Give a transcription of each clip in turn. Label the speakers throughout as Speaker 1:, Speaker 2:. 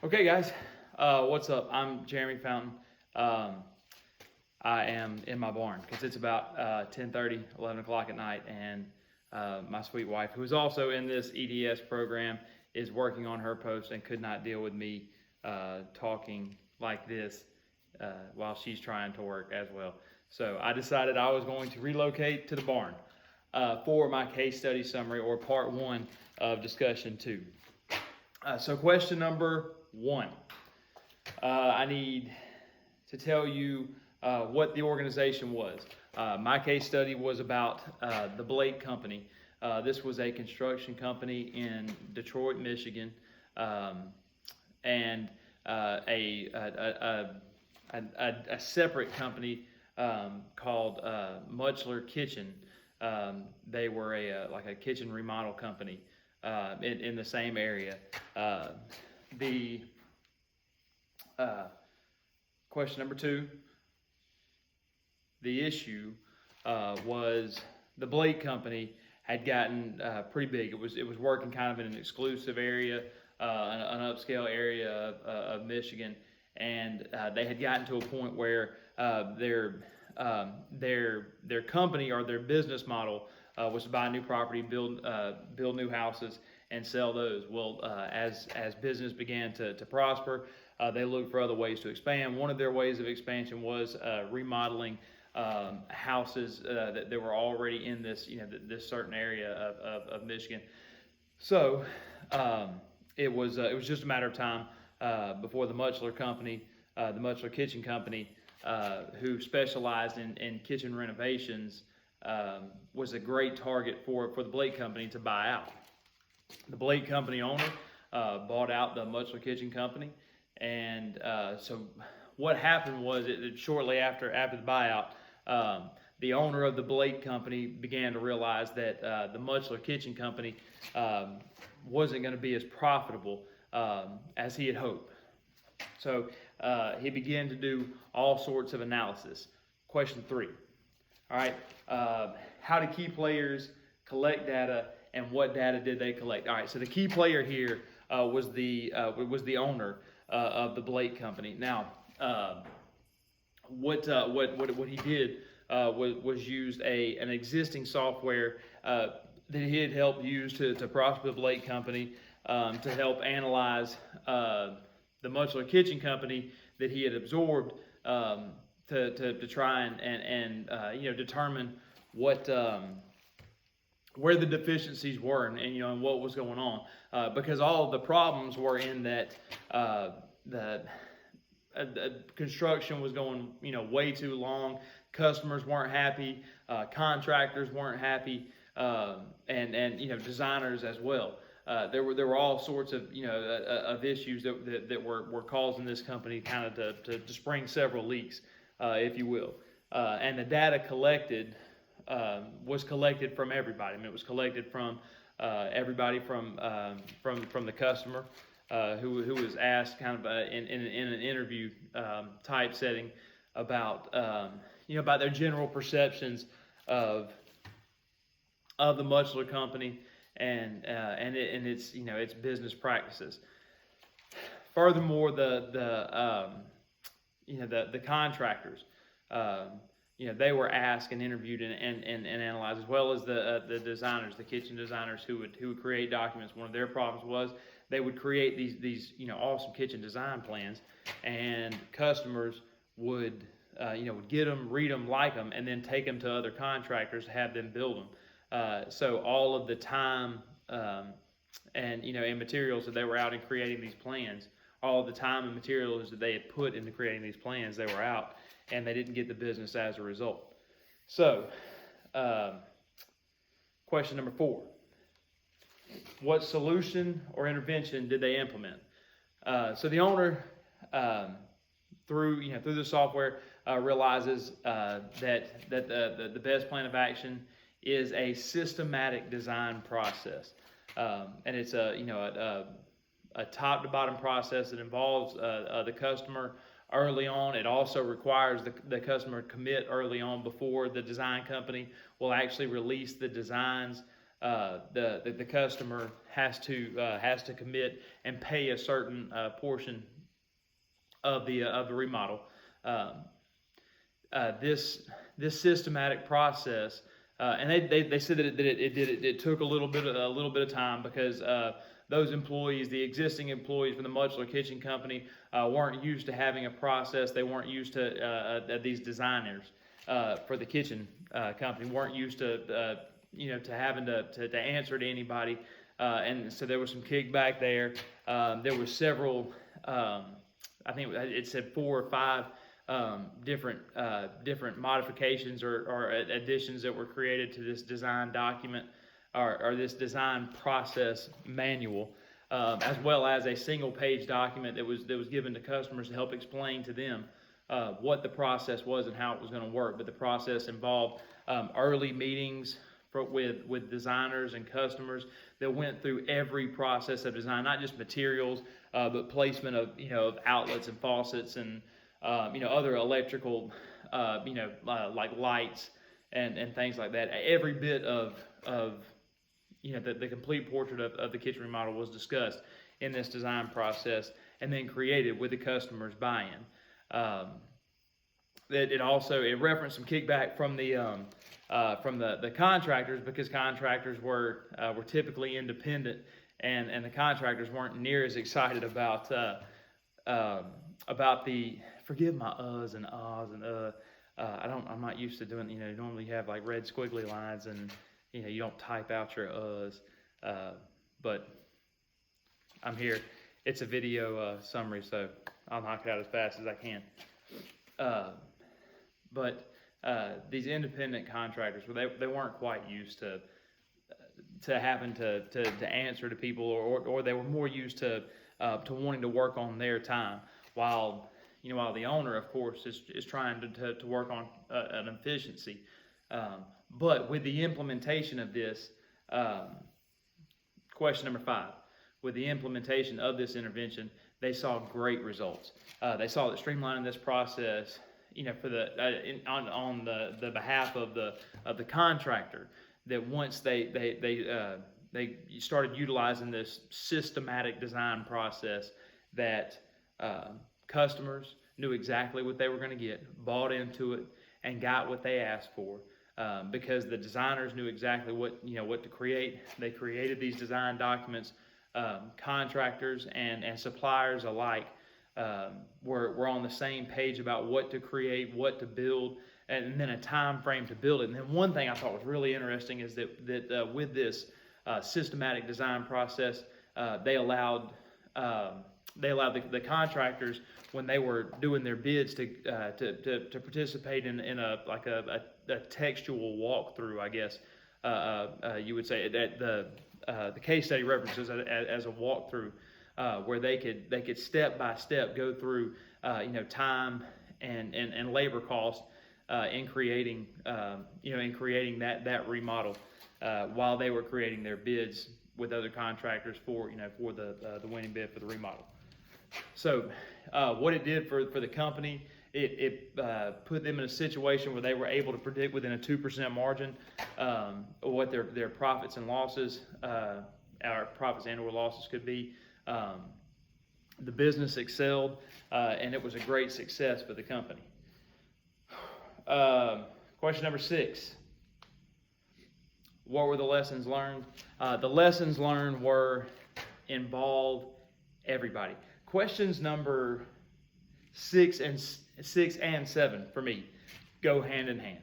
Speaker 1: Okay, guys, what's up? I'm Jeremy Fountain. I am in my barn because it's about 10:30, 11 o'clock at night, and my sweet wife, who is also in this EDS program, is working on her post and could not deal with me talking like this while she's trying to work as well. So I decided I was going to relocate to the barn for my case study summary, or part one of discussion two. So question number one. I need to tell you what the organization was. My case study was about the Blake Company. This was a construction company in Detroit, Michigan, and a separate company called Muchler Kitchen. They were like a kitchen remodel company in the same area. The question number two, the issue was the Blake Company had gotten pretty big. It was working kind of in an exclusive area, an upscale area of Michigan, and they had gotten to a point where their company, or their business model, was to buy new property, build new houses, and sell those. Well, as business began to prosper, they looked for other ways to expand. One of their ways of expansion was remodeling houses that were already in this this certain area of Michigan. So it was just a matter of time before the Muchler Company, the Muchler Kitchen Company, who specialized in kitchen renovations, was a great target for the Blake Company to buy out. The Blake Company owner bought out the Muchler Kitchen Company, and so what happened was shortly after the buyout, the owner of the Blake Company began to realize that the Muchler Kitchen Company wasn't going to be as profitable as he had hoped. So he began to do all sorts of analysis. Question three. All right, how do key players collect data, and what data did they collect? All right, so the key player here was the owner of the Blake Company. Now, what he did was used an existing software that he had helped use to prosper the Blake Company, to help analyze the Muchler Kitchen Company that he had absorbed, to try and determine what where the deficiencies were, and what was going on, because all of the problems were in that the construction was going way too long. Customers weren't happy, contractors weren't happy, and designers as well. There were all sorts of of issues that were causing this company kind of to spring several leaks, if you will. And the data collected was collected from everybody. I mean, it was collected from everybody from the customer, who was asked kind of in an interview type setting about about their general perceptions of the Muchler Company and its business practices. Furthermore, the contractors, they were asked and interviewed and analyzed, as well as the designers, the kitchen designers who would create documents. One of their problems was they would create these awesome kitchen design plans, and customers would get them, read them, like them, and then take them to other contractors to have them build them. So all of the time and materials that they were out in creating these plans, all of the time and materials that they had put into creating these plans, they were out, and they didn't get the business as a result. So, question number four. What solution or intervention did they implement? So the owner, through the software, realizes that the best plan of action is a systematic design process, and it's a top to bottom process that involves the customer early on. It also requires the customer commit early on before the design company will actually release the designs the customer has to commit and pay a certain portion of the remodel. This systematic process, and they said that it took a little bit of time because those employees, the existing employees from the Muchler Kitchen Company, weren't used to having a process. They weren't used to these designers for the kitchen company weren't used to to having to answer to anybody, and so there was some kickback there. There were several, I think it said 4 or 5 different modifications or additions that were created to this design document or this design process manual, as well as a single-page document that was given to customers to help explain to them what the process was and how it was going to work. But the process involved early meetings with designers and customers that went through every process of design, not just materials, but placement of of outlets and faucets and other electrical like lights and things like that. Every bit of the complete portrait of the kitchen remodel was discussed in this design process and then created with the customer's buy-in. It referenced some kickback from the contractors, because contractors were typically independent, and the contractors weren't near as excited about the, forgive my uhs and ahs and I'm not used to doing, normally you have like red squiggly lines and you don't type out your uhs, but I'm here. It's a video summary, so I'll knock it out as fast as I can. But these independent contractors, they weren't quite used to having to answer to people, or they were more used to wanting to work on their time, while the owner, of course, is trying to work on an efficiency. But with the implementation of this, question number 5, with the implementation of this intervention, they saw great results. They saw that streamlining this process, for on the behalf of the contractor, that once they started utilizing this systematic design process, that customers knew exactly what they were going to get, bought into it, and got what they asked for, because the designers knew exactly what to create. They created these design documents. Contractors and suppliers alike were on the same page about what to create, what to build, and then a time frame to build it. And then one thing I thought was really interesting is that with this systematic design process, they allowed the contractors, when they were doing their bids, to participate in a textual walkthrough, I guess you would say, that the case study references as a walkthrough, where they could step by step go through time and labor cost in creating that remodel, while they were creating their bids with other contractors for the winning bid for the remodel. So what it did for the company, it put them in a situation where they were able to predict within a 2% margin what their profits and losses, our profits and or losses, could be. The business excelled, and it was a great success for the company. Question number 6. What were the lessons learned? The lessons learned were involve everybody. Questions number 6 and 7 for me go hand in hand,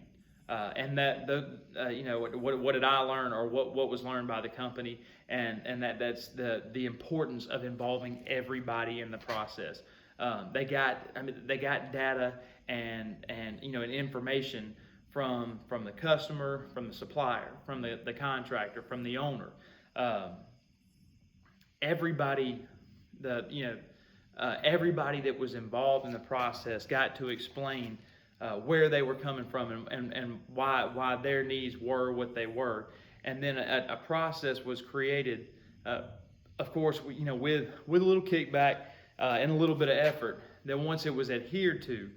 Speaker 1: and that what did I learn, or what was learned by the company, and that's the importance of involving everybody in the process. They got data and information from the customer, from the supplier, from the contractor, from the owner. Everybody that was involved in the process got to explain where they were coming from and why their needs were what they were. And then a process was created, of course, with a little kickback and a little bit of effort. Then once it was adhered to,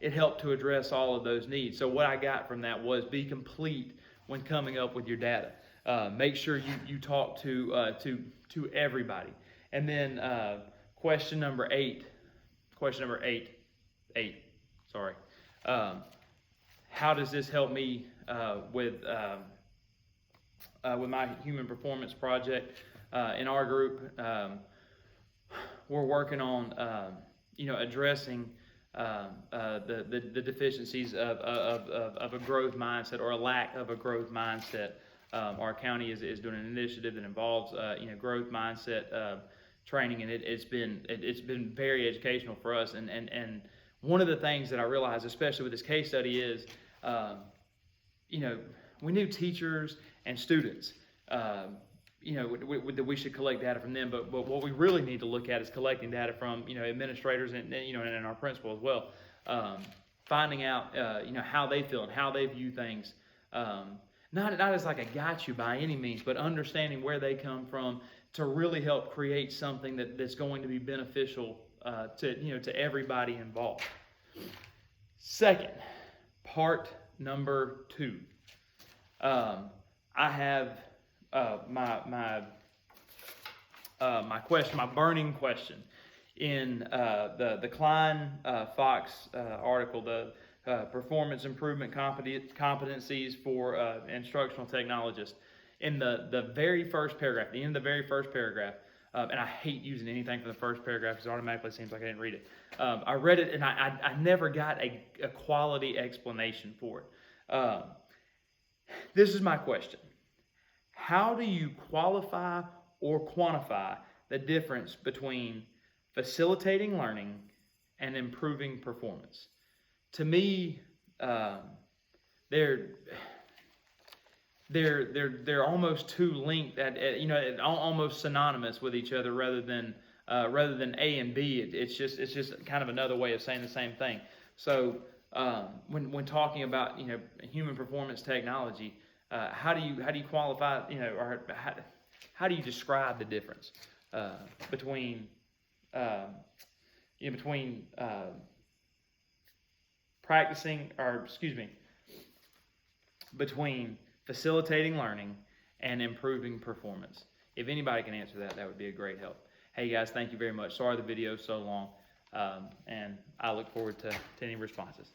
Speaker 1: it helped to address all of those needs. So what I got from that was, be complete when coming up with your data. Make sure you talk to everybody. And then question number eight. Sorry. How does this help me with my human performance project? In our group, we're working on addressing the deficiencies of a growth mindset, or a lack of a growth mindset. Our county is doing an initiative that involves growth mindset training, and it's been very educational for us. And one of the things that I realized, especially with this case study, is we knew teachers and students. That we should collect data from them, but what we really need to look at is collecting data from administrators and and our principal as well, finding out how they feel and how they view things, not as like a got you by any means, but understanding where they come from to really help create something that's going to be beneficial to everybody involved. Second, part number 2. I have my burning question in the Klein Fox article, the performance improvement competencies for instructional technologists. In the very first paragraph, the end of the very first paragraph, and I hate using anything from the first paragraph because it automatically seems like I didn't read it. I read it and I never got a quality explanation for it. This is my question. How do you qualify or quantify the difference between facilitating learning and improving performance? To me, they're almost too linked, almost synonymous with each other, rather than A and B. It's just kind of another way of saying the same thing. So when talking about human performance technology, how do you qualify, or how do you describe the difference between between facilitating learning and improving performance? If anybody can answer that would be a great help. Hey guys, thank you very much. Sorry the video is so long, and I look forward to any responses.